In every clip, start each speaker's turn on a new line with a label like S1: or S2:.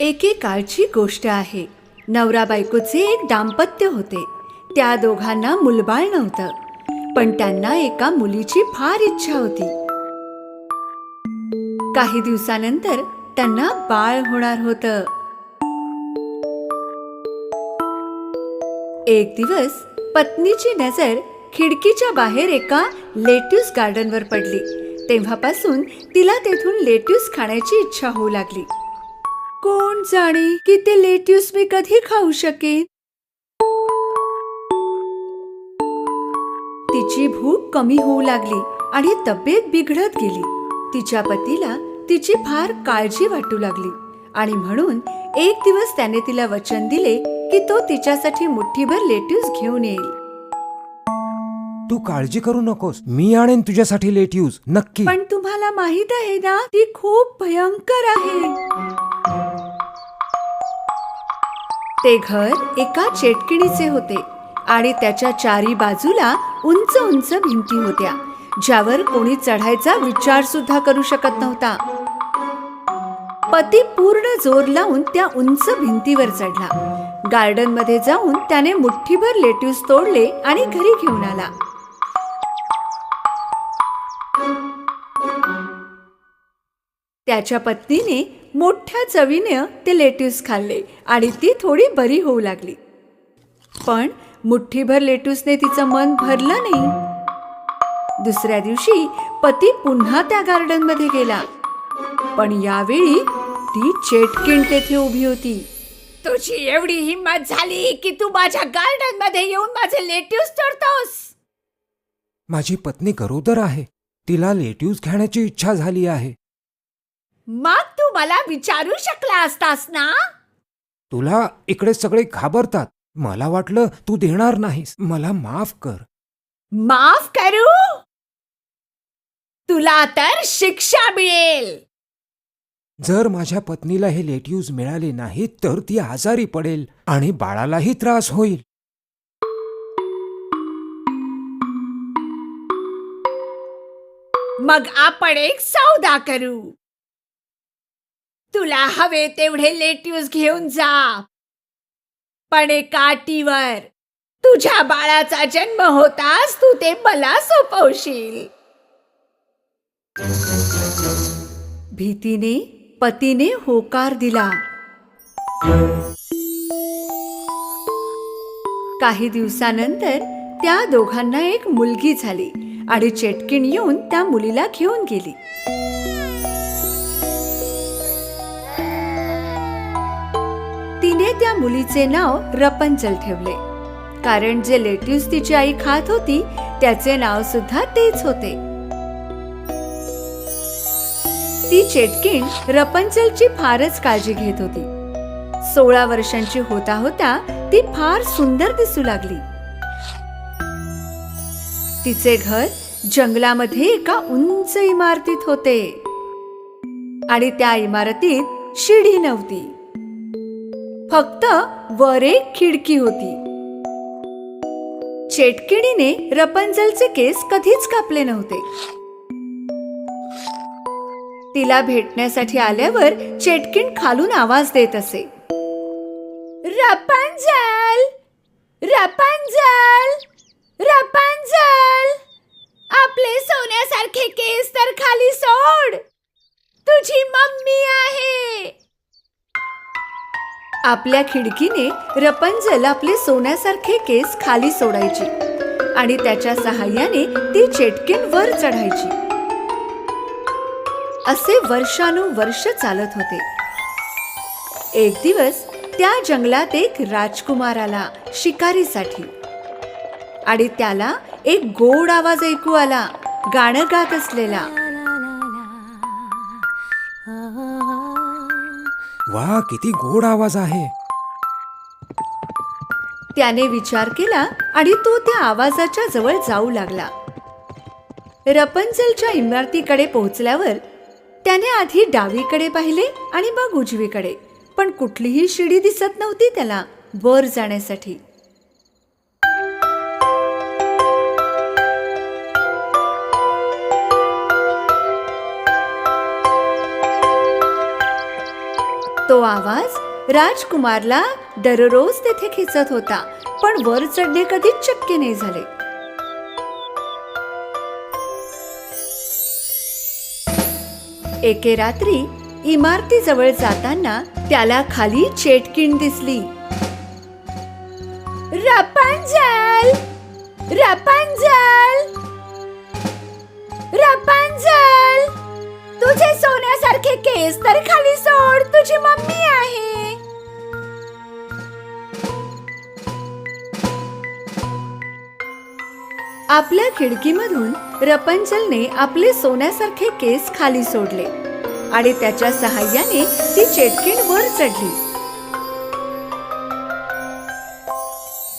S1: एकेकाळची गोष्ट आहे. नवरा बायकोचे एक दाम्पत्य होते. त्या दोघांना मुलबाळ नव्हतं, पण त्यांना एका मुलीची फार इच्छा होती. काही दिवसानंतर त्यांना बाळ होणार होतं. एक दिवस पत्नीची नजर खिडकीच्या बाहेर एका लेट्यूस गार्डनवर पडली. तेव्हापासून तिला तेथून लेट्यूस खाण्याची इच्छा होऊ लागली. कोण जाणे की ते लेट्यूस मी कधी खाऊ शकेन. तिची भूक कमी होऊ लागली आणि तब्येत बिघडत गेली. तिच्या पतीला तिची फार काळजी वाटू लागली आणि म्हणून एक दिवस त्याने तिला वचन दिले की तो तिच्यासाठी मुठ्ठीभर लेट्यूस घेऊन येईल.
S2: तू काळजी करू नकोस, मी आणेन तुझ्यासाठी लेट्यूस नक्की.
S1: पण तुम्हाला माहित आहे ना, ती खूप भयंकर आहे. ते घर एका चेटकिणीचे होते आणि त्याच्या चारी बाजूला उंच उंच भिंती होत्या, ज्यावर कोणी चढायचा विचार सुद्धा करू शकत नव्हता. पती पूर्ण जोर लावून त्या उंच भिंतीवर चढला. गार्डन मध्ये जाऊन त्याने मुठ्ठीभर लेट्यूस तोडले आणि घरी घेऊन आला. त्याच्या पत्नीने मोठ्या चवीने ते लेट्यूस खाल्ले आणि ती थोडी बरी होऊ लागली. पण मुठ्ठीभर लेट्यूसने तिचं मन भरलं नाही. दुसऱ्या दिवशी पती पुन्हा त्या गार्डन मध्ये गेला, पण यावेळी ती चेटकीण तेथे उभी होती. तुझी एवढी हिम्मत झाली की तू माझ्या गार्डन मध्ये येऊन माझे लेट्यूस तोडतोस.
S2: माझी पत्नी गरोदर आहे, तिला लेट्यूस घेण्याची इच्छा झाली आहे.
S1: मग तू मला विचारू शकला असतास ना.
S2: तुला इकडे सगळे घाबरतात, मला वाटलं तू देणार नाहीस. मला माफ कर.
S1: माफ करू? तुला तर शिक्षा मिळेल.
S2: जर माझ्या पत्नीला हे लेट्यूस मिळाले नाही तर ती आजारी पडेल आणि बाळालाही त्रास होईल.
S1: मग आपण एक सौदा करू. तुला हवे तेवढे लेट्यूस घेऊन जा, पण एका अटीवर. तुझ्या बाळाचा जन्म होताच तू ते मला सोपवशील. भीतीने पतीने होकार दिला. काही दिवसानंतर त्या दोघांना एक मुलगी झाली आणि चेटकीण येऊन त्या मुलीला घेऊन गेली. तिने त्या मुलीचे नाव रपंचल ठेवले, कारण जे लेट्यूस तिची आई खात होती त्याचे नाव सुद्धा तेच होते. ती चेटकीण रपंचलची फारच काळजी घेत होती. 16 वर्षांची होता होता ती फार सुंदर दिसू लागली. तिचे घर जंगलामध्ये एका उंच इमारतीत होते आणि त्या इमारतीत शिडी नव्हती, फक्त वर एक खिडकी होती. चेटकिणीने रपंचलचे केस कधीच कापले नव्हते. तिला भेटण्यासाठी आल्यावर चेटकीण खालून आवाज देत असे, रपंचल, रपंचल, रपंचल, आपले सोन्यासारखे केस तर खाली सोड, तुझी मम्मी आहे. आपल्या खिडकीने रपंचल आपले सोन्यासारखे केस खाली सोडायची आणि त्याच्या सहाय्याने ती चेटकीण वर चढायची. असे वर्षानुवर्ष चालत होते. एक दिवस त्या जंगलात एक राजकुमार आला शिकारीसाठी आणि त्याला एक गोड आवाज ऐकू आला, गाणं गात असलेला.
S2: वा, किती गोड आवाज आहे.
S1: त्याने विचार केला आणि तो त्या आवाजाच्या जवळ जाऊ लागला. रपंचलच्या इमारतीकडे पोहोचल्यावर त्याने आधी डावीकडे पाहिले आणि मग उजवीकडे, पण कुठलीही शिडी दिसत नव्हती त्याला वर जाण्यासाठी. तो आवाज राजकुमारला दररोज तेथे खेचत होता, पण वर चढणे कधीच शक्य नाही झाले. एके रात्री इमारतीजवळ जाताना त्याला खाली चेटकीण दिसली. रपंजल, रपंजल, रपंजल, तुझे सोन्यासारखे केस तर खाली सोड, तुझी मम्मी आहे. आपल्या खिडकीमधून रपंजलने आपले सोन्यासारखे केस खाली सोडले आणि त्याच्या सहाय्याने ती चेटकीण वर चढली.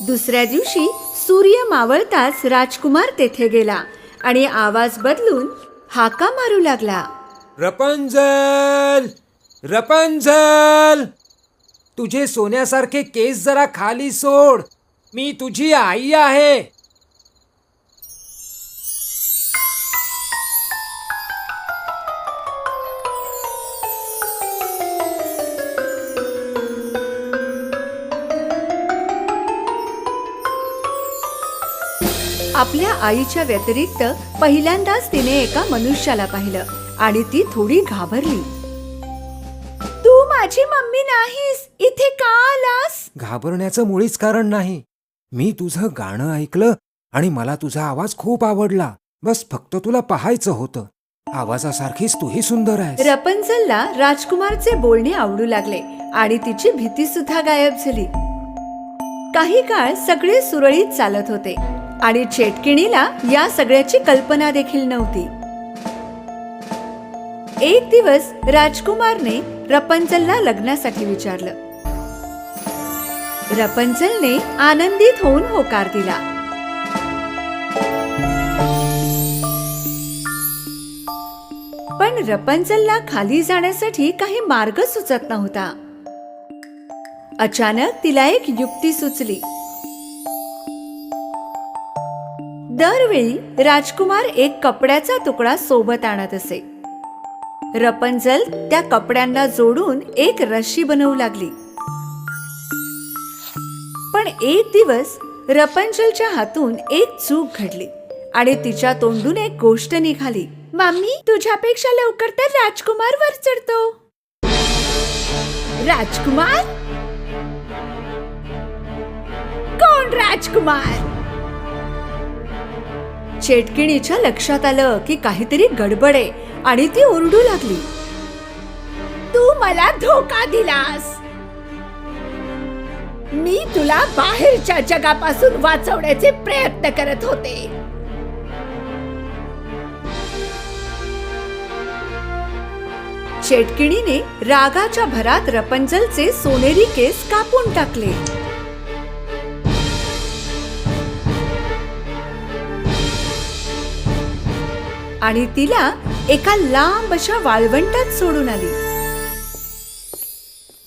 S1: दुसऱ्या दिवशी सूर्य मावळताच राजकुमार तेथे गेला आणि आवाज बदलून हाका मारू लागला.
S2: रपंजल, रपंजल, तुझे सोन्यासारखे केस जरा खाली सोड. मी तुझी आई आहे.
S1: आपल्या आईच्या व्यतिरिक्त पहिल्यांदाच तिने एका मनुष्याला पाहिलं आणि ती थोडी घाबरली. तू माझी मम्मी नाहीस, इथे का आलास?
S2: घाबरण्याचं मुळीच कारण नाही. मी तुझं गाणं ऐकलं आणि मला तुझा आवाज खूप आवडला. बस फक्त तुला पाहायचं होतं. आवाजासारखीच तूही सुंदर आहेस.
S1: रपंजलला राजकुमारचे बोलणे आवडू लागले आणि तिची भीती सुद्धा गायब झाली. काही काळ सगळे सुरळीत चालत होते आणि चेटकिणीला या सगळ्याची कल्पना देखील नव्हती. एक दिवस राजकुमारने रपंजलला लग्नासाठी विचारलं. रपंजलने आनंदित होऊन होकार दिला. पण रपंजलला खाली जाण्यासाठी काही मार्ग सुचत नव्हता. अचानक तिला एक युक्ती सुचली. दरवेळी राजकुमार एक कपड्याचा तुकडा सोबत आणत असे. रपंजल त्या कपड्यांना जोडून एक रशी बनवू लागली. पण एक दिवस रपंजलच्या हातून एक चूक घडली आणि तिच्या तोंडून एक गोष्ट निघाली. मम्मी, तुझ्यापेक्षा लवकर तर राजकुमार वर चढतो. राजकुमार? कोण राजकुमार? चेटकिणीच्या लक्षात आलं की काहीतरी गडबड आहे आणि ती ओरडू लागली. तू मला धोका दिलास. मी तुला बाहेरच्या जगापासून वाचवण्याचे प्रयत्न करत होते. चेटकिणीने रागाच्या भरात रपंजलचे सोनेरी केस कापून टाकले. आणि तिला एका लांब अशा वाळवंटात सोडून आली.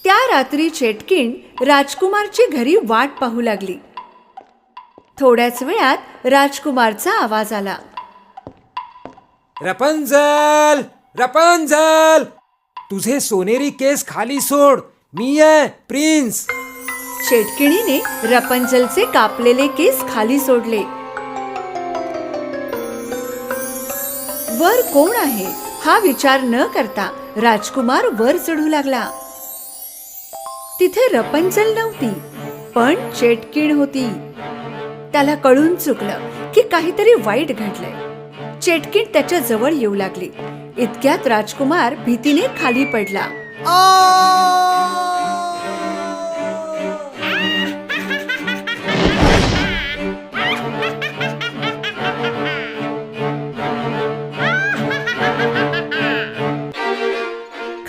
S1: त्या रात्री चेटकीण राजकुमारची घरी वाट पाहू लागली. थोड्याच वेळात राजकुमारचा आवाज आला.
S2: रपंजल, रपंजल, तुझे सोनेरी केस खाली सोड. मी आहे प्रिन्स.
S1: चेटकिणीने रपंजलचे कापलेले केस खाली सोडले. वर कोण आहे हा विचार न करता राजकुमार वर चढू लागला. तिथे रपंजल नव्हती, पण चेटकीण होती. त्याला कळून चुकलं की काहीतरी वाईट घडलंय. चेटकीण त्याच्या जवळ येऊ लागली. इतक्यात राजकुमार भीतीने खाली पडला.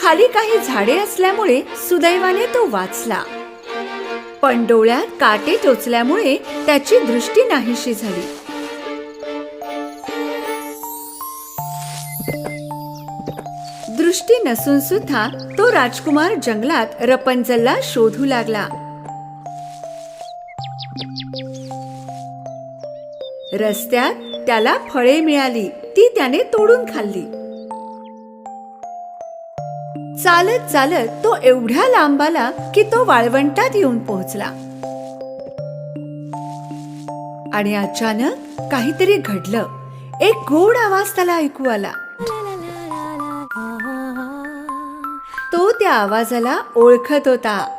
S1: खाली काही झाडे असल्यामुळे सुदैवाने तो वाचला. पण डोळ्यात काटे टोचल्यामुळे त्याची दृष्टी नाहीशी झाली. दृष्टी नसून सुद्धा तो राजकुमार जंगलात रपंजलला शोधू लागला. रस्त्यात त्याला फळे मिळाली. ती त्याने तोडून खाल्ली. चालत चालत तो एवढ्या लांब आला की तो वाळवंटात येऊन पोहोचला. आणि अचानक काहीतरी घडलं. एक गोड आवाज त्याला ऐकू आला. तो त्या आवाजाला ओळखत होता.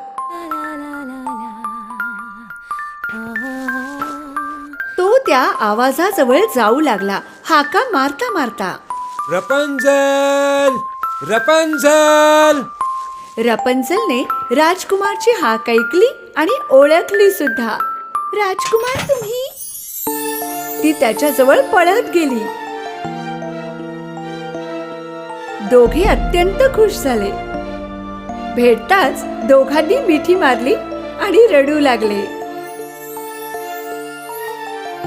S1: तो त्या आवाजाजवळ जाऊ लागला, हाका मारता मारता.
S2: रपंजल, रपंजल.
S1: रपंजलने राजकुमारची हाक ऐकली आणि ओळखली सुद्धा. राजकुमार तुम्ही? ती त्याच्याजवळ पळत गेली. दोघे अत्यंत खुश झाले. भेटताच दोघांनी मिठी मारली आणि रडू लागले.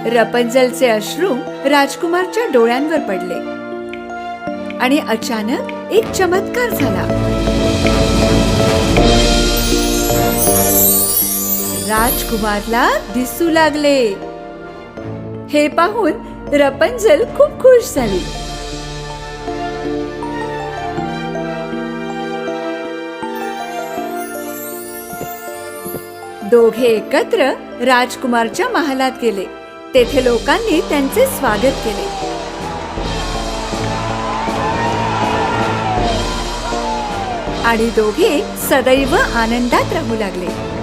S1: रपंजलचे अश्रू राजकुमारच्या डोळ्यांवर पडले आणि अचानक एक चमत्कार झाला. राजकुमारला दिसू लागले. हे पाहून रपंजल खूप खुश झाली. दोघे एकत्र राजकुमारच्या महालात गेले. तेथे लोकांनी त्यांचे स्वागत केले. आणि दोघे सदैव आनंदात राहू लागले.